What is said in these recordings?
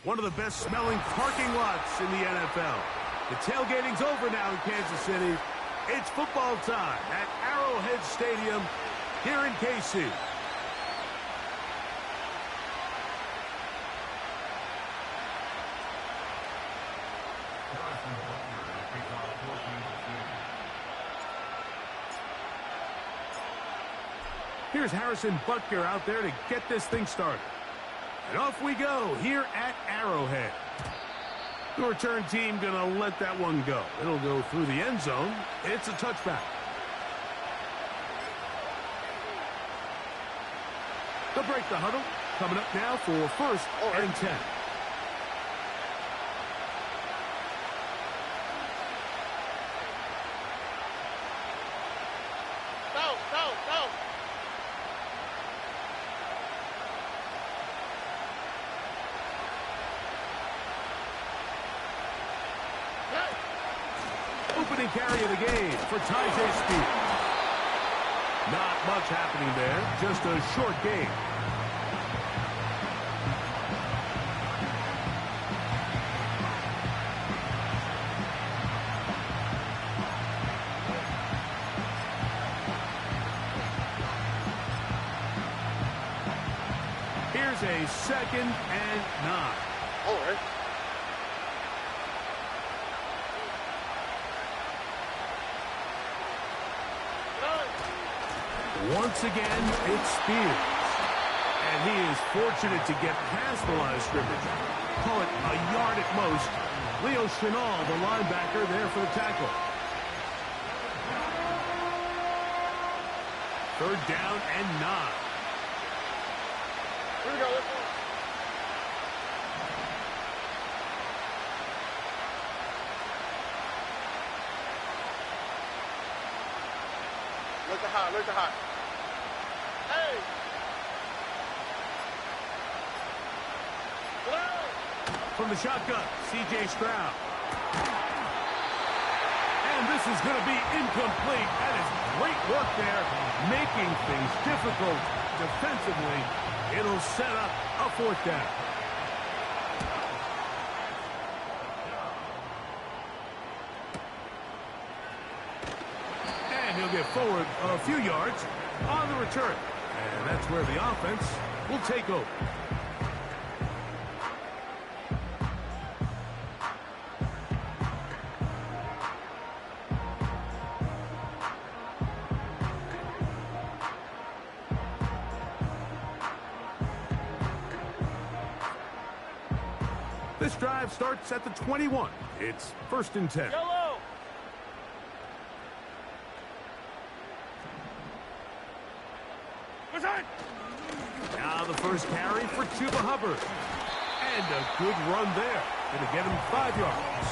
One of the best smelling parking lots in the NFL. The tailgating's over now in Kansas City. It's football time at Arrowhead Stadium here in KC. Here's Harrison Butker out there to get this thing started. And off we go here at Arrowhead. The return team going to let that one go. It'll go through the end zone. It's a touchback. They'll break the huddle. Coming up now for first and 10. Opening carry of the game for Tyjae Spears. Not much happening there, just a short game. Here's a 2nd and 9. All right. Once again, it's Spears. And he is fortunate to get past the line of scrimmage. Call it a yard at most. Leo Chenal, the linebacker, there for the tackle. 3rd down and 9. Here we go. Let's go. Look at high. Look at high. Hey! From the shotgun, C.J. Stroud. And this is going to be incomplete. That is great work there, making things difficult defensively. It'll set up a 4th down. And he'll get forward a few yards on the return. And that's where the offense will take over. This drive starts at the 21. It's 1st and 10. Yellow! Now the first carry for Chuba Hubbard. And a good run there. Going to get him 5 yards.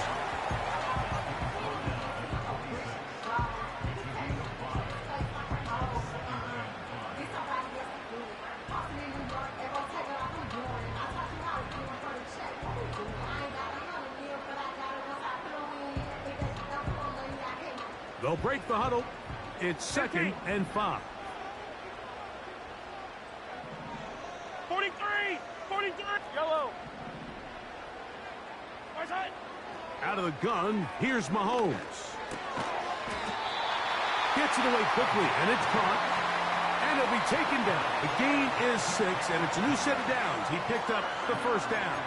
They'll break the huddle. It's 2nd and 5. 43! 43! Yellow! Out of the gun, here's Mahomes. Gets it away quickly, and it's caught. And it'll be taken down. The gain is 6, and it's a new set of downs. He picked up the 1st down.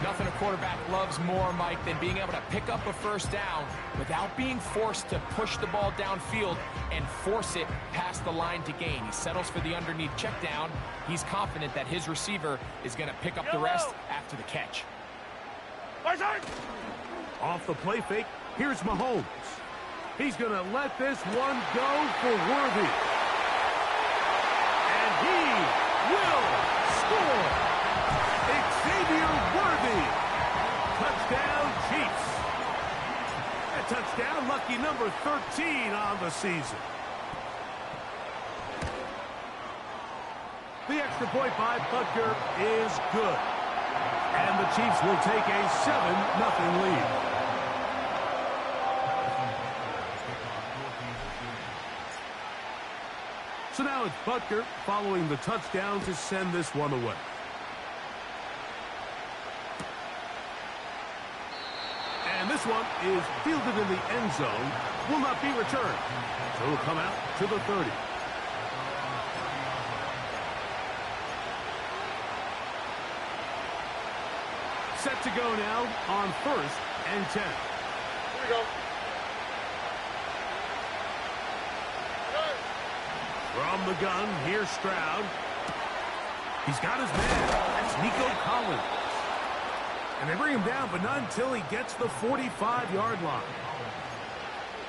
Nothing a quarterback loves more, Mike, than being able to pick up a 1st down without being forced to push the ball downfield and force it past the line to gain. He settles for the underneath check down. He's confident that his receiver is going to pick up the rest after the catch. Off the play fake, here's Mahomes. He's going to let this one go for Worthy. And he will score. Xavier Worthy. Touchdown, Chiefs. A touchdown, lucky number 13 on the season. The extra point by Butker is good. And the Chiefs will take a 7-0 lead. So now it's Butker following the touchdown to send this one away. And this one is fielded in the end zone. Will not be returned. So it'll come out to the 30. Set to go now on 1st and 10. Here we go. From the gun, here's Stroud. He's got his man. That's Nico Collins. And they bring him down, but not until he gets the 45-yard line.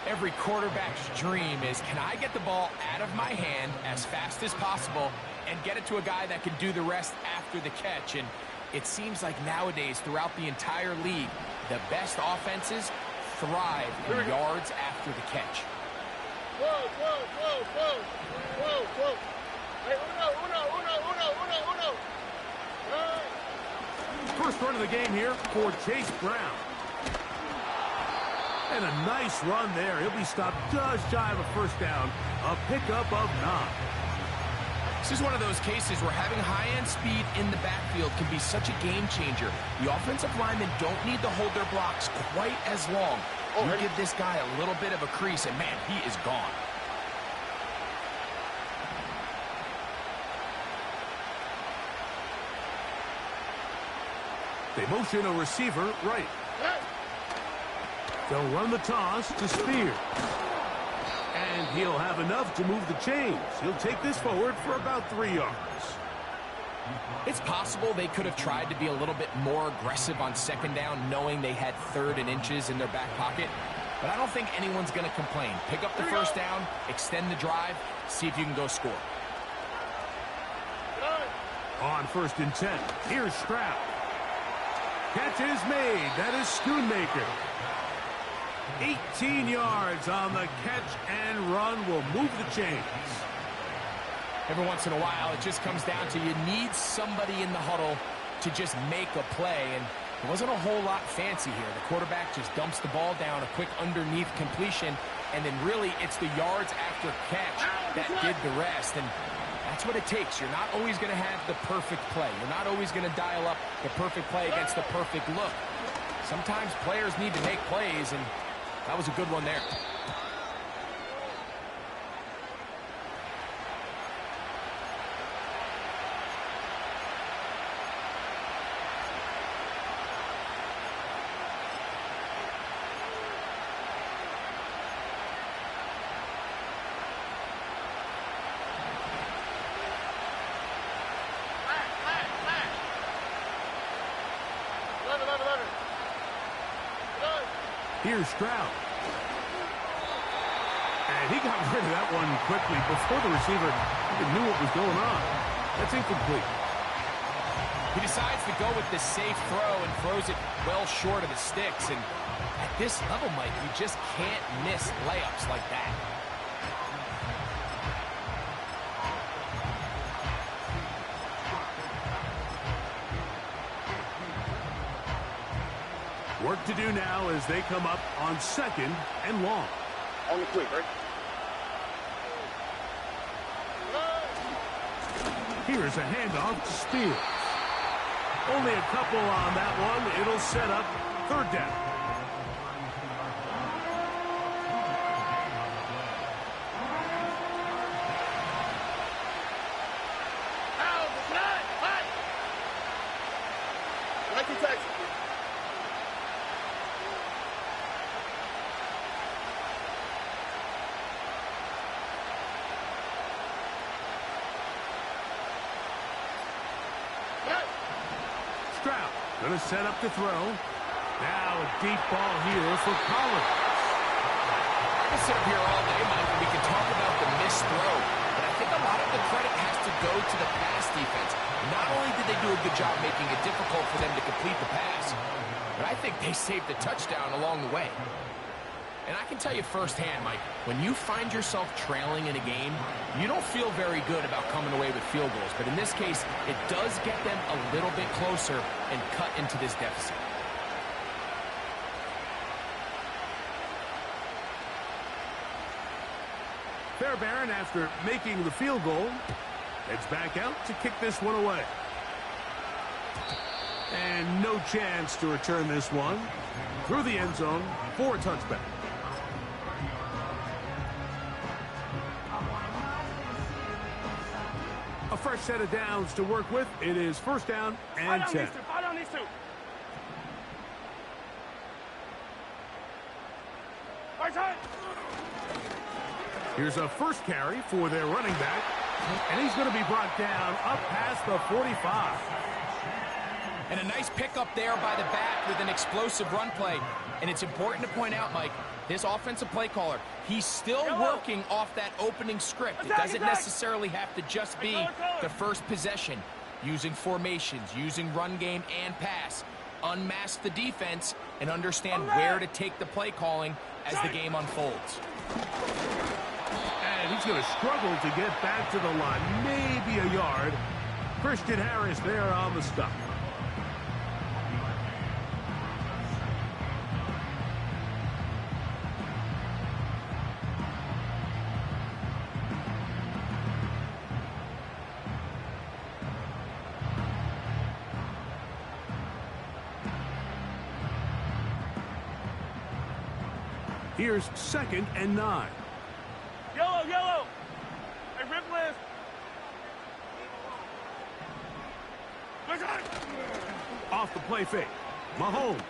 Every quarterback's dream is, can I get the ball out of my hand as fast as possible and get it to a guy that can do the rest after the catch? And it seems like nowadays, throughout the entire league, the best offenses thrive in yards after the catch. Whoa, whoa, whoa, whoa, whoa, whoa. Hey, uno. First run of the game here for Chase Brown. And a nice run there. He'll be stopped just shy of a first down. A pickup of 9. This is one of those cases where having high-end speed in the backfield can be such a game changer. The offensive linemen don't need to hold their blocks quite as long. You give this guy a little bit of a crease, and man, he is gone. They motion a receiver right. They'll run the toss to Spears. And he'll have enough to move the chains. He'll take this forward for about 3 yards. It's possible they could have tried to be a little bit more aggressive on second down, knowing they had 3rd and inches in their back pocket. But I don't think anyone's going to complain. Pick up the first down, extend the drive, see if you can go score. On 1st and 10, here's Stroud. Catch is made. That is Schoonmaker. 18 yards on the catch and run will move the chains. Every once in a while, it just comes down to you need somebody in the huddle to just make a play, and it wasn't a whole lot fancy here. The quarterback just dumps the ball down, a quick underneath completion, and then really it's the yards after catch that did the rest, and that's what it takes. You're not always going to have the perfect play. You're not always going to dial up the perfect play against the perfect look. Sometimes players need to make plays, and that was a good one there. Here's Stroud. And he got rid of that one quickly before the receiver even knew what was going on. That's incomplete. He decides to go with the safe throw and throws it well short of the sticks. And at this level, Mike, you just can't miss layups like that. Work to do now as they come up on 2nd and long. On the quick, right? Here's a handoff to Spears. Only a couple on that one. It'll set up 3rd down. Stroud going to set up to throw. Now a deep ball here for Collins. We'll sit up here all day, Mike, and we can talk about the missed throw. But I think a lot of the credit has to go to the pass defense. Not only did they do a good job making it difficult for them to complete the pass, but I think they saved the touchdown along the way. And I can tell you firsthand, Mike, when you find yourself trailing in a game, you don't feel very good about coming away with field goals. But in this case, it does get them a little bit closer and cut into this deficit. Fairbairn, after making the field goal, heads back out to kick this one away. And no chance to return this one through the end zone for a touchback. A fresh set of downs to work with. It is first down and 10. Fight on these two. Here's a first carry for their running back. And he's going to be brought down up past the 45. And a nice pickup there by the back with an explosive run play. And it's important to point out, Mike, this offensive play caller, he's still working off that opening script. It doesn't necessarily have to just be the first possession. Using formations, using run game and pass. Unmask the defense and understand where to take the play calling as the game unfolds. And he's going to struggle to get back to the line. Maybe a yard. Christian Harris there on the stop. Here's second and 9. Yellow. Hey, rip list. Off the play fake. Mahomes.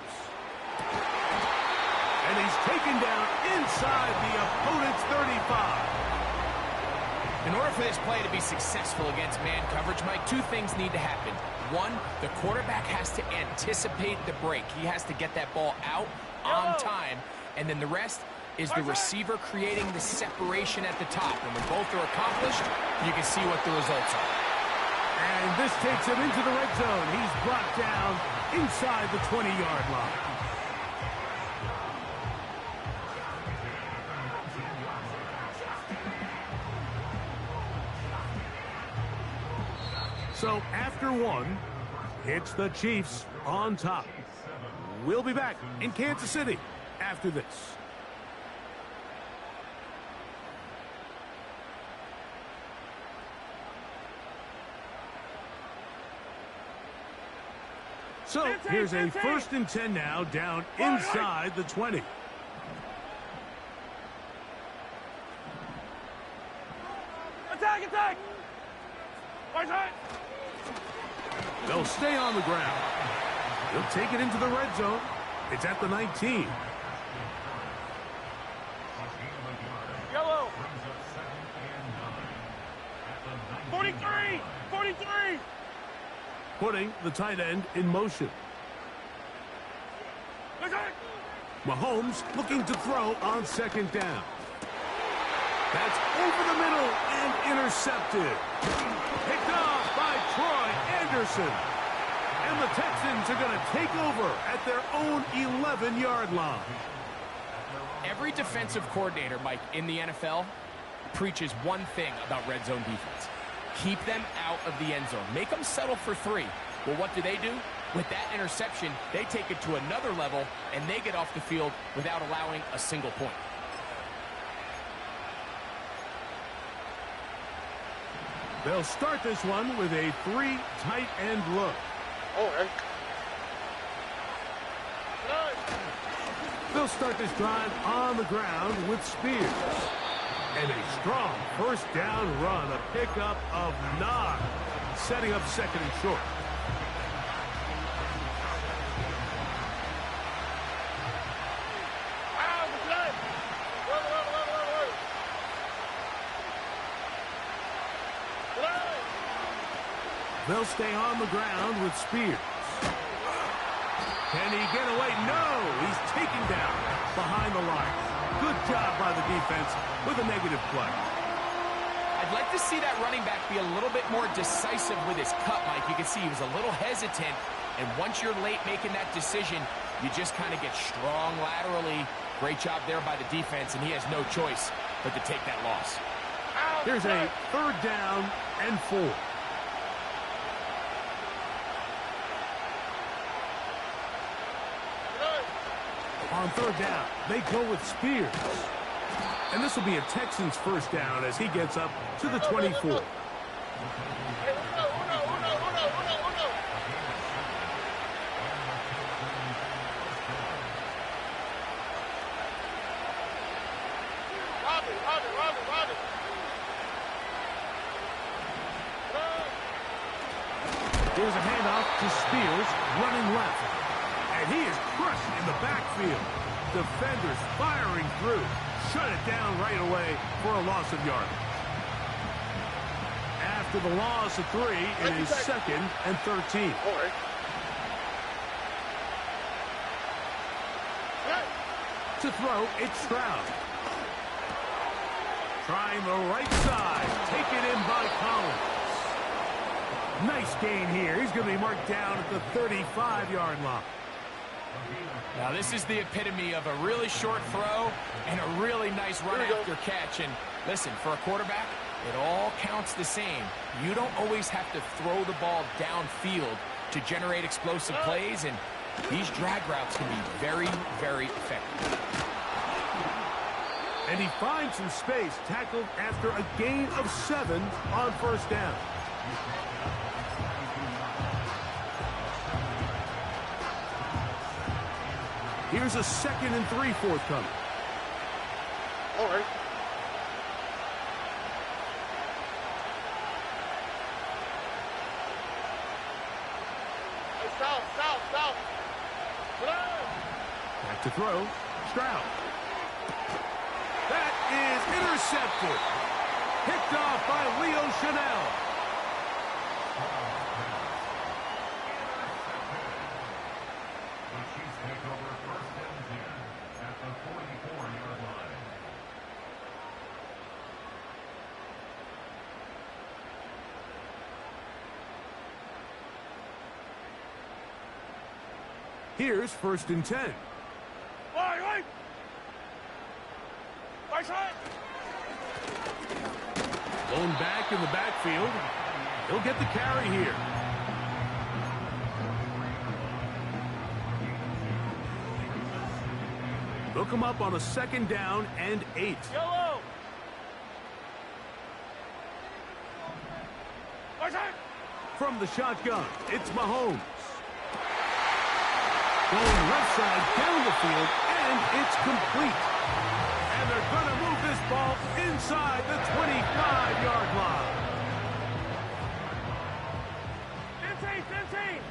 And he's taken down inside the opponent's 35. In order for this play to be successful against man coverage, Mike, two things need to happen. One, the quarterback has to anticipate the break. He has to get that ball out on time. And then the rest is the receiver creating the separation at the top. And when both are accomplished, you can see what the results are. And this takes him into the red zone. He's brought down inside the 20-yard line. So after one, it's the Chiefs on top. We'll be back in Kansas City after this. So here's a first and 10 now, down inside the 20. Attack! They'll stay on the ground. He'll take it into the red zone. It's at the 19. Yellow. 43. Putting the tight end in motion. Mahomes looking to throw on second down. That's over the middle and intercepted. Picked off by Troy Anderson. And the Texans are going to take over at their own 11-yard line. Every defensive coordinator, Mike, in the NFL preaches one thing about red zone defense. Keep them out of the end zone. Make them settle for 3. Well, what do? With that interception, they take it to another level, and they get off the field without allowing a single point. They'll start this one with a 3 tight end look. They'll start this drive on the ground with Spears. And a strong first down run, a pickup of 9, setting up second and short. They'll stay on the ground with Spears. Can he get away? No! He's taken down behind the line. Good job by the defense with a negative play. I'd like to see that running back be a little bit more decisive with his cut, Mike. You can see he was a little hesitant, and once you're late making that decision, you just kind of get strong laterally. Great job there by the defense, and he has no choice but to take that loss. Here's a third down and 4. On third down, they go with Spears. And this will be a Texans first down as he gets up to the 24. Here's a handoff to Spears, running left. And he is crushed in the backfield. Defenders firing through. Shut it down right away for a loss of yardage. After the loss of 3, it is 2nd and 13. To throw, it's Stroud. Trying the right side. Taken in by Collins. Nice gain here. He's going to be marked down at the 35-yard line. Now, this is the epitome of a really short throw and a really nice run after catch. And listen, for a quarterback, it all counts the same. You don't always have to throw the ball downfield to generate explosive plays, and these drag routes can be very, very effective. And he finds some space, tackled after a gain of 7 on first down. Here's a 2nd and 3 forthcoming. All right. Hey, south. Back to throw. Stroud. That is intercepted. Picked off by Leo Chanel. Here's 1st and 10. Right. Blown back in the backfield. He'll get the carry here. They'll come up on a 2nd down and 8. Yellow. From the shotgun, it's Mahomes. Going left side down the field, and it's complete. And they're going to move this ball inside the 25-yard line. 15.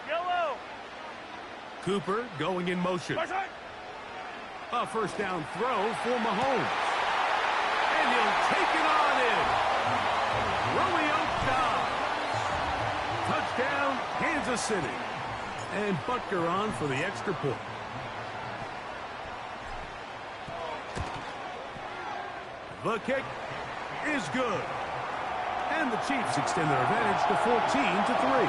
Yellow. Cooper going in motion. A first down throw for Mahomes. And he'll take it on in. Romeo Doubs. Touchdown, Kansas City. And Butker on for the extra point. The kick is good. And the Chiefs extend their advantage to 14-3.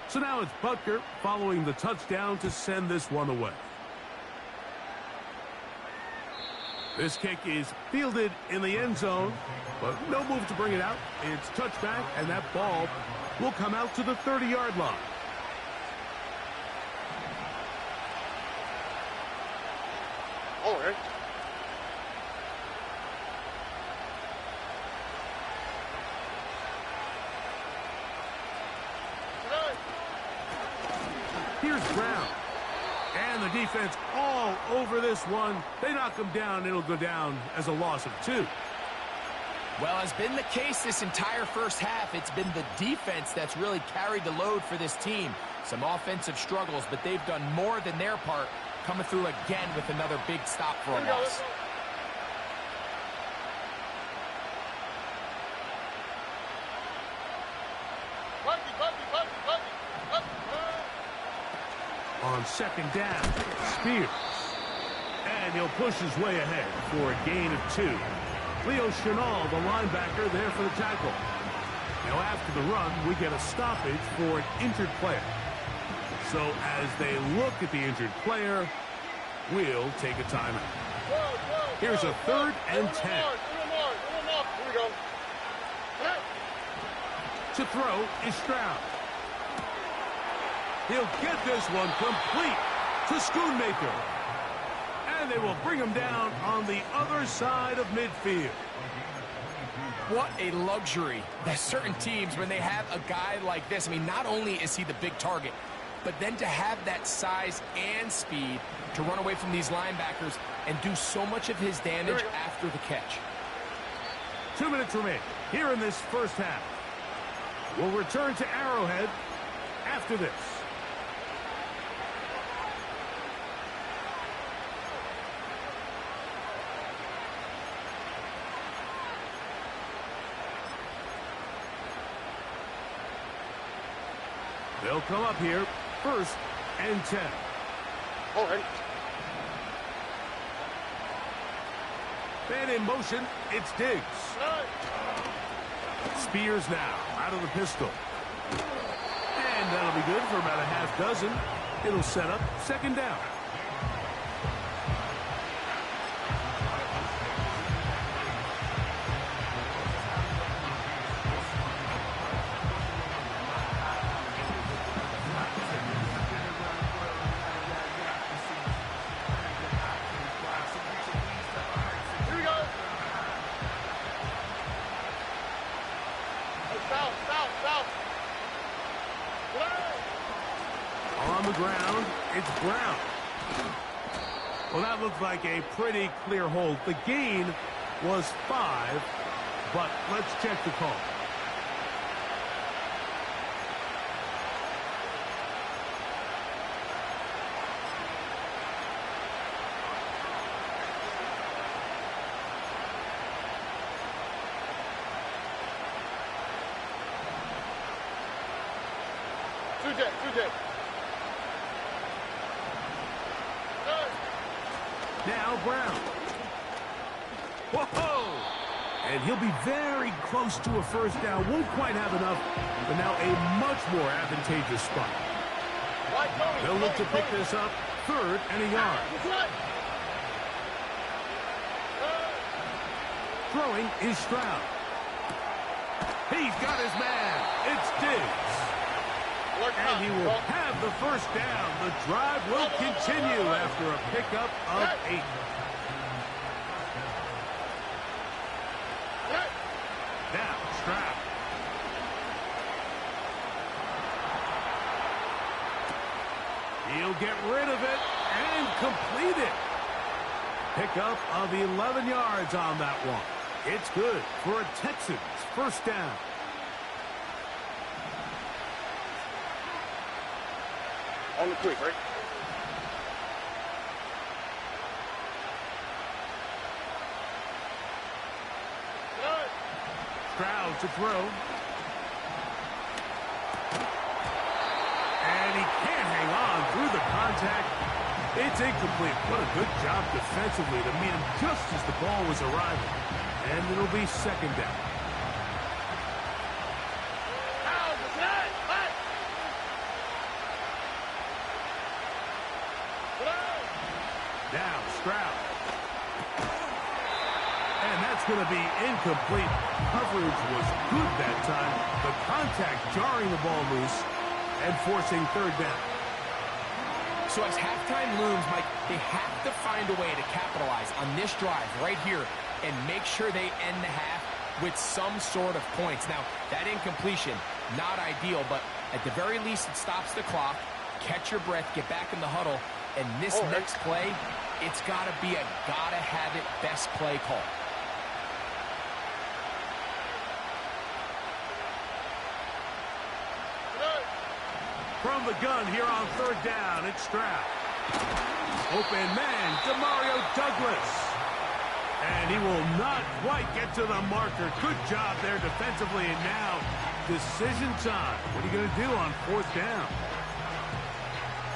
So now it's Butker following the touchdown to send this one away. This kick is fielded in the end zone, but no move to bring it out. It's touchback, and that ball will come out to the 30-yard line. All right. Here's Brown. And the defense all over this one. They knock him down. It'll go down as a loss of 2. Well, has been the case this entire first half. It's been the defense that's really carried the load for this team. Some offensive struggles, but they've done more than their part, coming through again with another big stop for a loss. On 2nd down, Spears. And he'll push his way ahead for a gain of 2. Leo Chanel, the linebacker, there for the tackle. Now after the run, we get a stoppage for an injured player. So as they look at the injured player, we'll take a timeout. Here's a 3rd and 10. Here we go. To throw is Stroud. He'll get this one complete to Schoonmaker. And they will bring him down on the other side of midfield. What a luxury that certain teams, when they have a guy like this, I mean, not only is he the big target, but then to have that size and speed to run away from these linebackers and do so much of his damage after the catch. 2 minutes remain here in this first half. We'll return to Arrowhead after this. They'll come up here, 1st and 10. Already. Man in motion, it's Diggs. Spears now, out of the pistol. And that'll be good for about a half dozen. It'll set up 2nd down. On the ground, it's Brown. Well, that looked like a pretty clear hold. The gain was 5, but let's check the call. Two dead. Now Brown. Whoa! And he'll be very close to a 1st down. Won't quite have enough, but now a much more advantageous spot. They'll look to pick this up 3rd and a yard. Throwing is Stroud. He's got his man. It's Diggs. And he will have the 1st down. The drive will continue after a pickup of 8. Now, Stroud. He'll get rid of it and complete it. Pickup of 11 yards on that one. It's good for a Texans 1st down. On the quick, right? Stroud to throw. And he can't hang on through the contact. It's incomplete. What a good job defensively to meet him just as the ball was arriving. And it'll be 2nd down. Now Stroud. And that's going to be incomplete. Coverage was good that time. The contact jarring the ball loose and forcing 3rd down. So as halftime looms, Mike, they have to find a way to capitalize on this drive right here and make sure they end the half with some sort of points. Now, that incompletion, not ideal, but at the very least it stops the clock. Catch your breath, get back in the huddle, and this next play, it's got to be a gotta-have-it best play call. From the gun here on 3rd down, it's Stroud. Open man, Demario Douglas. And he will not quite get to the marker. Good job there defensively, and now decision time. What are you going to do on 4th down?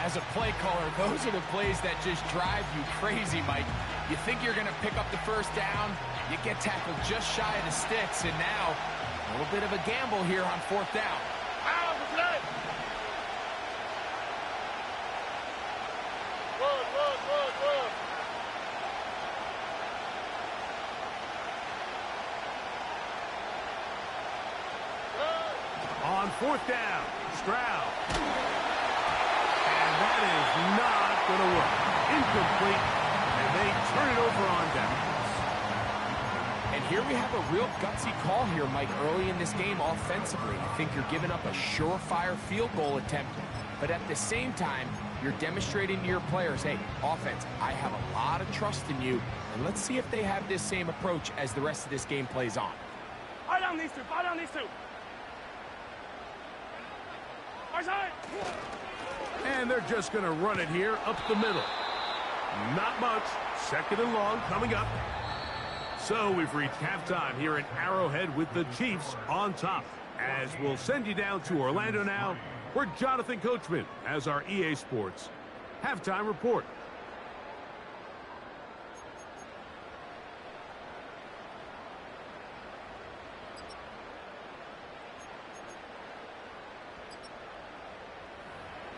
As a play caller, those are the plays that just drive you crazy, Mike. You think you're going to pick up the 1st down, you get tackled just shy of the sticks, and now a little bit of a gamble here on 4th down. On 4th down, Stroud. And that is not going to work. Incomplete, and they turn it over on downs. And here we have a real gutsy call here, Mike, early in this game offensively. I think you're giving up a surefire field goal attempt. But at the same time, you're demonstrating to your players, hey, offense, I have a lot of trust in you, and let's see if they have this same approach as the rest of this game plays on. Fire down these two. Fire down these two. Fire side. And they're just going to run it here up the middle. Not much. Second and long coming up. So we've reached halftime here at Arrowhead with the Chiefs on top. As we'll send you down to Orlando now, where Jonathan Coachman has our EA Sports halftime report.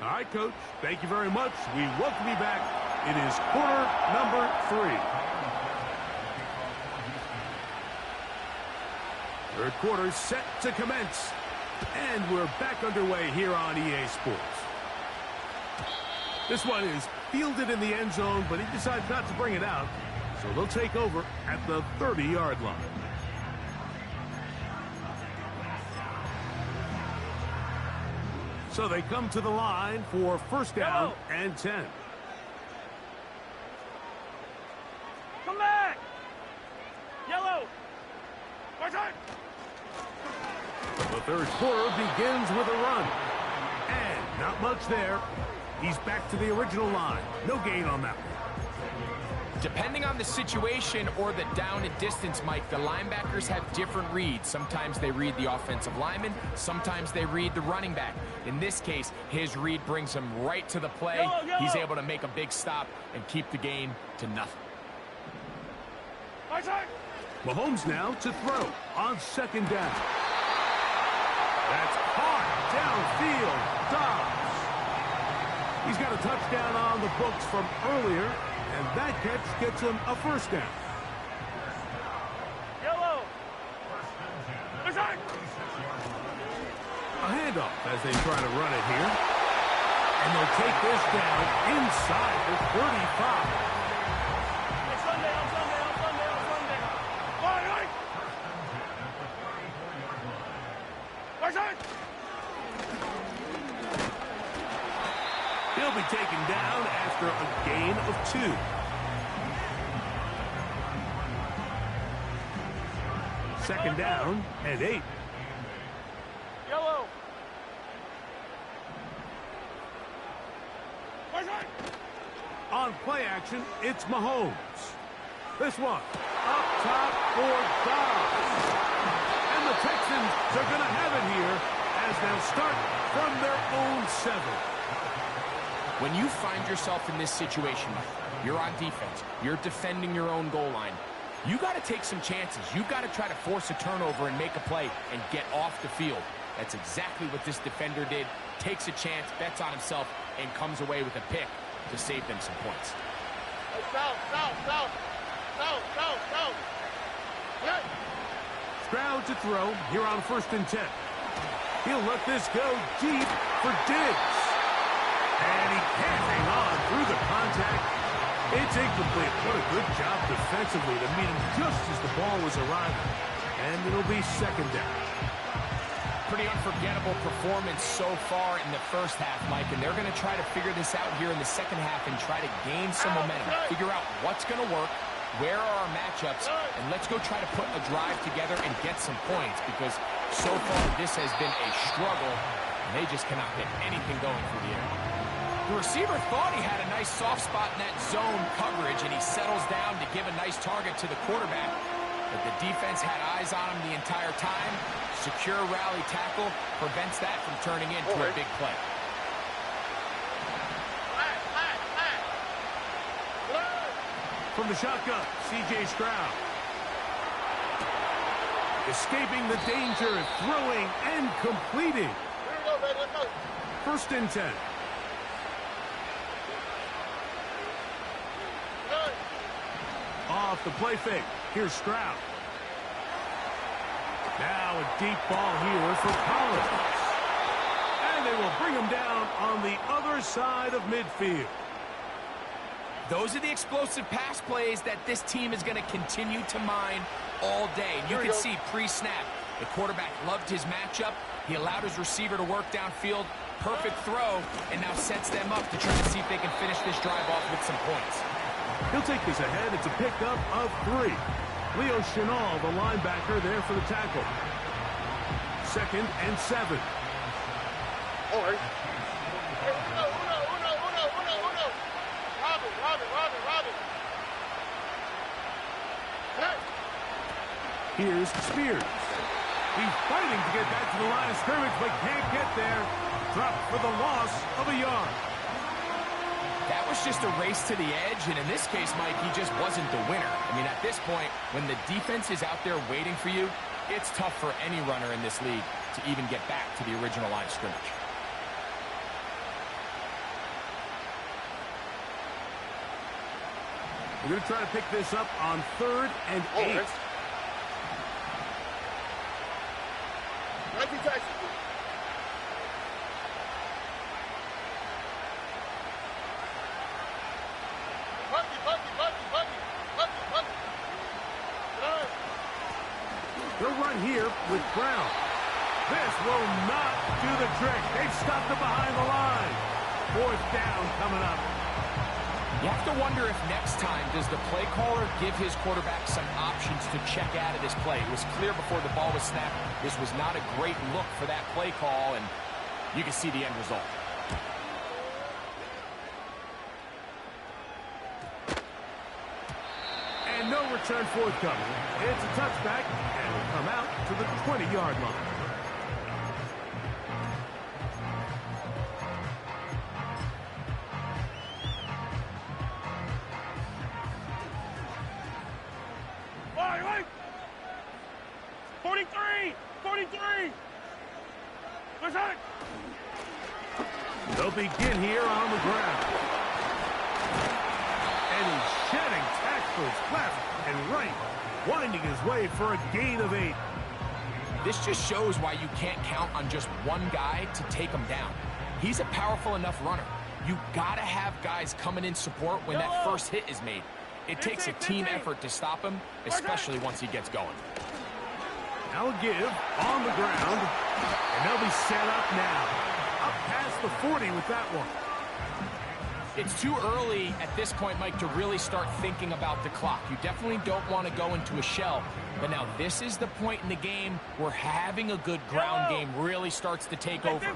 All right, Coach, thank you very much. We welcome you back. It is quarter number 3. Third quarter set to commence. And we're back underway here on EA Sports. This one is fielded in the end zone, but he decides not to bring it out. So they'll take over at the 30-yard line. So they come to the line for first down and 10. Come back. Yellow. Right side. The third quarter begins with a run. And not much there. He's back to the original line. No gain on that one. Depending on the situation or the down and distance, Mike, the linebackers have different reads. Sometimes they read the offensive lineman. Sometimes they read the running back. In this case, his read brings him right to the play. He's able to make a big stop and keep the gain to nothing. Right side. Mahomes now to throw on second down. That's caught downfield. Dobbs. He's got a touchdown on the books from earlier, and that catch gets him a first down. Yellow. Right side. A handoff as they try to run it here. And they'll take this down inside the 35. He'll be taken down after a gain of 2. Second down and 8. Yellow. On play action, it's Mahomes. This one up top for Dobbs. And the Texans are going to have it here as they'll start from their own 7. When you find yourself in this situation, you're on defense, you're defending your own goal line, you got to take some chances. You got to try to force a turnover and make a play and get off the field. That's exactly what this defender did. Takes a chance, bets on himself, and comes away with a pick to save them some points. South. Stroud to throw here on first and 10. He'll let this go deep for Diggs. And he can't hang on through the contact. It's incomplete. What a good job defensively to meet him just as the ball was arriving. And it'll be second down. Pretty unforgettable performance so far in the first half, Mike, and they're going to try to figure this out here in the second half and try to gain some momentum. Figure out what's going to work, where are our matchups, and let's go try to put a drive together and get some points, because so far this has been a struggle, and they just cannot get anything going through the air. The receiver thought he had a nice soft spot in that zone coverage, and he settles down to give a nice target to the quarterback. But the defense had eyes on him the entire time. Secure rally tackle prevents that from turning into a big play. From the shotgun, C.J. Stroud. Escaping the danger, throwing and completing. First and 10. Off the play fake. Here's Stroud. Now a deep ball here for Collins. And they will bring him down on the other side of midfield. Those are the explosive pass plays that this team is going to continue to mine all day. And you can see pre-snap, the quarterback loved his matchup. He allowed his receiver to work downfield, Perfect throw, and now sets them up to try to see if they can finish this drive off with some points. He'll take this ahead. It's a pickup of 3. Leo Chenal, the linebacker, there for the tackle. 2nd and 7. Oh, hey. Hey, uno. Robin. Hey. Here's Spears. He's fighting to get back to the line of scrimmage, but can't get there. Dropped for the loss of a yard. That was just a race to the edge, and in this case, Mike, he just wasn't the winner. I mean, at this point, when the defense is out there waiting for you, it's tough for any runner in this league to even get back to the original line of scrimmage. We're going to try to pick this up on 3rd and 8. Mikey Tyson. Bucky. They'll run here with Brown. This will not do the trick. They've stopped it behind the line. 4th down coming up. You have to wonder if next time does the play caller give his quarterback some options to check out of this play. It was clear before the ball was snapped this was not a great look for that play call, and you can see the end result. And no return forthcoming. It's a touchback, and will come out to the 20-yard line. Wait. 43. What's that? They'll begin here on the ground. And he's shedding tackles left and right, winding his way for a gain of 8. This just shows why you can't count on just one guy to take him down. He's a powerful enough runner. You gotta have guys coming in support when that first hit is made. It takes a team effort to stop him, especially once he gets going. Now a give on the ground, and they'll be set up now. Up past the 40 with that one. It's too early at this point, Mike, to really start thinking about the clock. You definitely don't want to go into a shell. But now this is the point in the game where having a good ground game really starts to take over.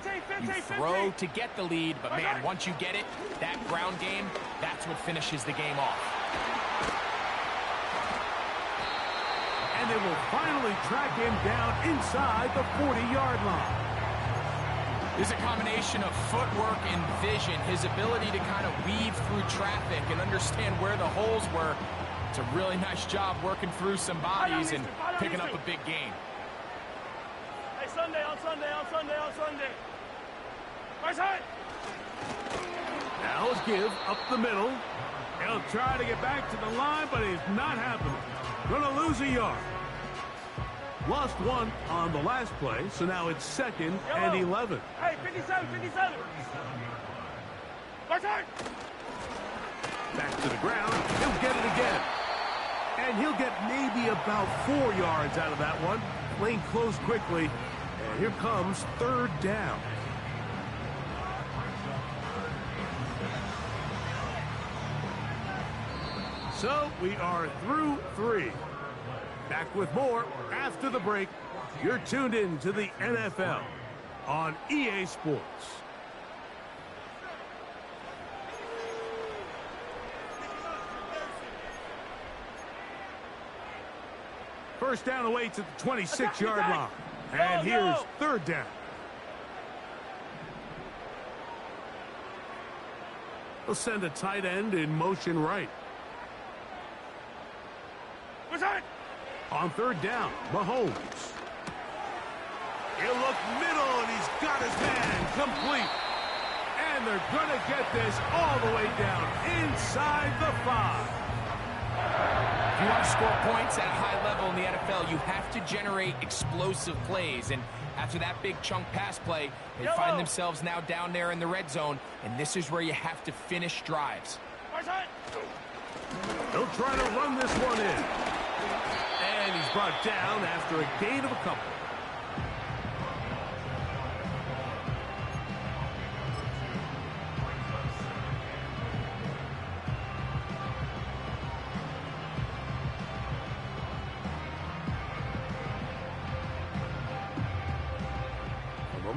You throw to get the lead, but man, once you get it, that ground game, that's what finishes the game off. And they will finally track him down inside the 40-yard line. There's a combination of footwork and vision, his ability to kind of weave through traffic and understand where the holes were. It's a really nice job working through some bodies and picking up a big gain. Hey, Sunday. Right side. Now a give up the middle. He'll try to get back to the line, but it's not happening. Gonna lose a yard. Lost 1 on the last play, so now it's 2nd and 11. Hey, 57. Right side. Back to the ground. He'll get it again. And he'll get maybe about 4 yards out of that one. Lane closed quickly. And here comes 3rd down. So we are through 3. Back with more after the break. You're tuned in to the NFL on EA Sports. First down away to the 26-yard line. And here's 3rd down. They'll send a tight end in motion right. What's that? On 3rd down, Mahomes. He'll look middle, and he's got his man complete. And they're going to get this all the way down inside the 5. If you want to score points at a high level in the NFL, you have to generate explosive plays. And after that big chunk pass play, they find themselves now down there in the red zone, and this is where you have to finish drives. They'll try to run this one in. And he's brought down after a gain of a couple.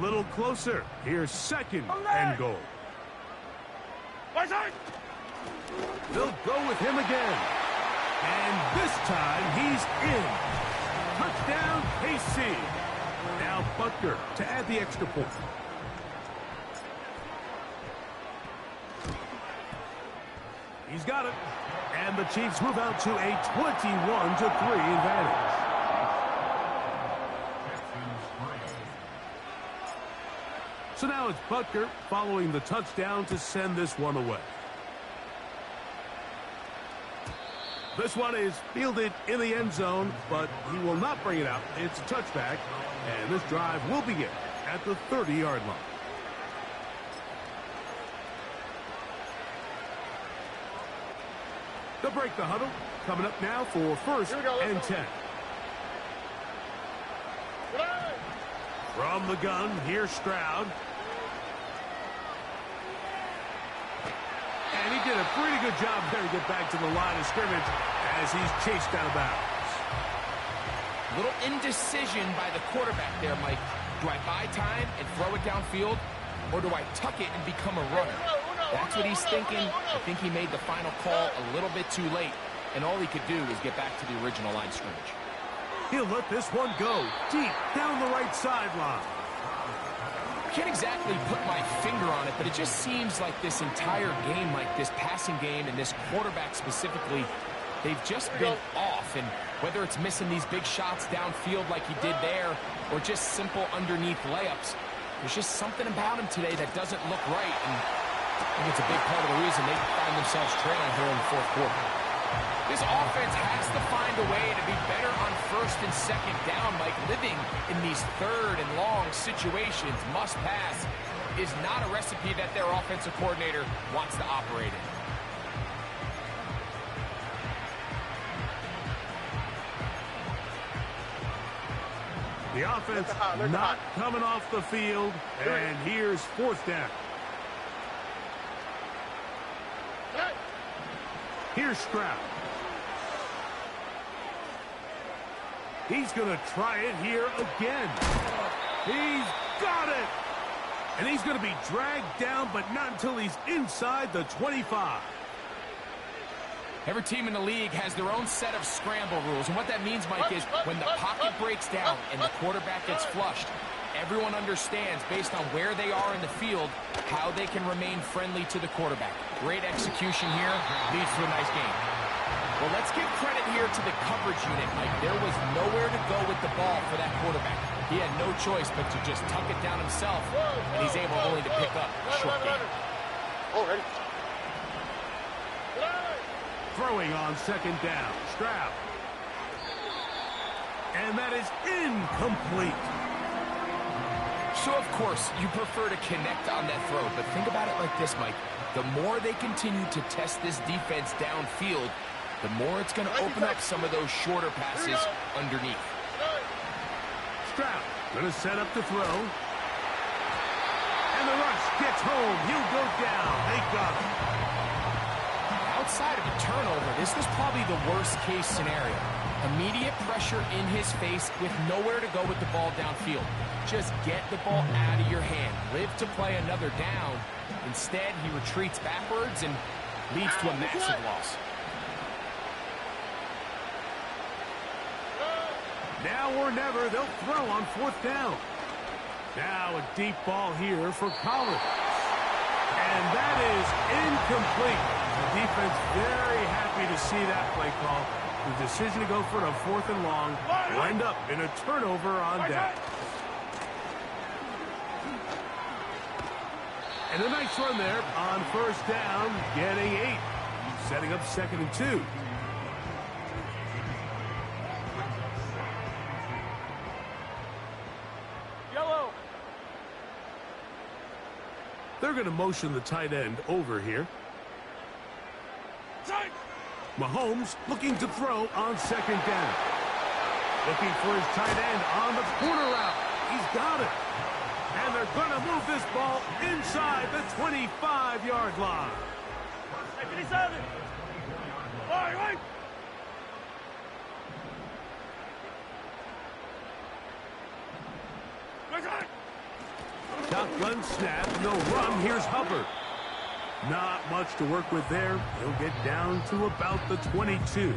little closer. Here's second and goal. They'll go with him again. And this time he's in. Touchdown, KC. Now Butker to add the extra point. He's got it. And the Chiefs move out to a 21-3 advantage. So now it's Butker following the touchdown to send this one away. This one is fielded in the end zone, but he will not bring it out. It's a touchback, and this drive will begin at the 30-yard line. They'll break the huddle. Coming up now for first and 10. From the gun, here's Stroud. And he did a pretty good job there to get back to the line of scrimmage as he's chased out of bounds. Little indecision by the quarterback there, Mike. Do I buy time and throw it downfield, or do I tuck it and become a runner? That's what he's thinking. I think he made the final call a little bit too late, and all he could do was get back to the original line of scrimmage. He'll let this one go deep down the right sideline. I can't exactly put my finger on it, but it just seems like this entire game, like this passing game and this quarterback specifically, they've just been off. And whether it's missing these big shots downfield like he did there or just simple underneath layups, there's just something about him today that doesn't look right. And I think it's a big part of the reason they find themselves trailing here in the fourth quarter. This offense has to find a way to be better on first and second down, Mike. Living in these third and long situations, must pass, is not a recipe that their offensive coordinator wants to operate in. The offense not coming off the field, and here's fourth down. Here's Stroud. He's going to try it here again. He's got it. And he's going to be dragged down, but not until he's inside the 25. Every team in the league has their own set of scramble rules. And what that means, Mike, is when the pocket breaks down and the quarterback gets flushed, everyone understands, based on where they are in the field, how they can remain friendly to the quarterback. Great execution here, leads to a nice game. Well, let's give credit here to the coverage unit, Mike. There was nowhere to go with the ball for that quarterback. He had no choice but to just tuck it down himself, and he's able only to pick up a short gain. Throwing on second down, Stroud. And that is incomplete. So, of course, you prefer to connect on that throw, but think about it like this, Mike. The more they continue to test this defense downfield, the more it's going to open up some of those shorter passes underneath. Stroud going to set up the throw. And the rush gets home. He'll go down. They got him. Outside of a turnover, this was probably the worst-case scenario. Immediate pressure in his face with nowhere to go with the ball downfield. Just get the ball out of your hand. Live to play another down. Instead, he retreats backwards and leads to a massive loss. Now or never, they'll throw on fourth down. Now a deep ball here for Collins. And that is incomplete. The defense very happy to see that play call. The decision to go for a fourth and long will end up in a turnover on down. And a nice run there on first down, getting 8. Setting up second and 2. They're going to motion the tight end over here. Mahomes looking to throw on second down. Looking for his tight end on the corner route. He's got it. And they're going to move this ball inside the 25-yard line. Shotgun snap, and they'll run. Here's Hubbard. Not much to work with there. He'll get down to about the 22.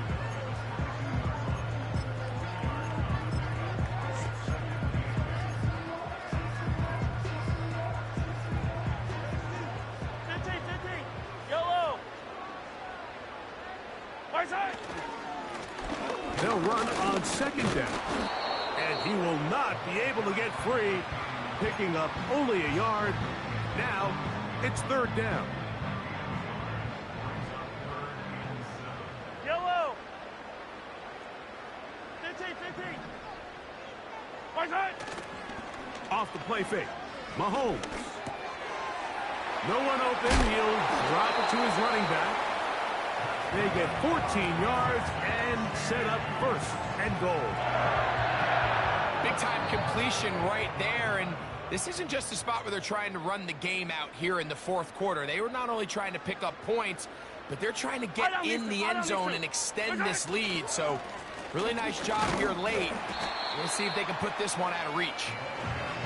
They'll run on second down. And he will not be able to get free, picking up only a yard. Now it's third down. Yellow. 15. Off the play fake. Mahomes. No one open. He'll drop it to his running back. They get 14 yards and set up first and goal. Big-time completion right there, and this isn't just a spot where they're trying to run the game out here in the fourth quarter. They were not only trying to pick up points, but they're trying to get in the end zone and extend this lead. So really nice job here late. We'll see if they can put this one out of reach.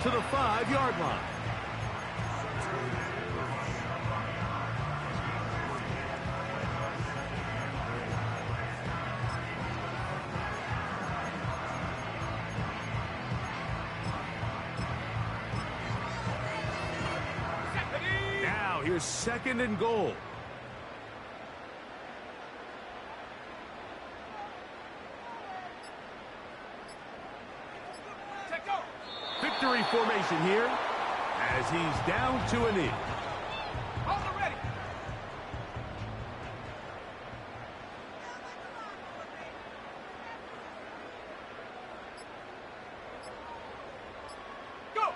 To the 5-yard line. Now here's second and goal. Victory formation here as he's down to a knee. Go.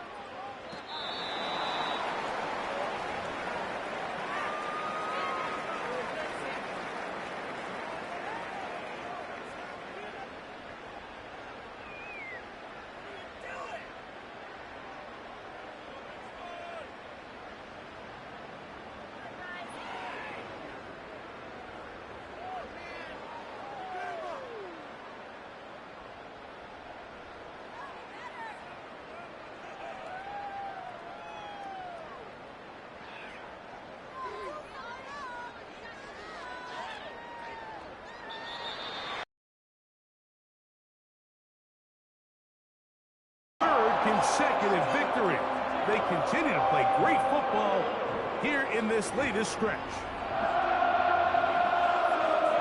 Consecutive victory. They continue to play great football here in this latest stretch.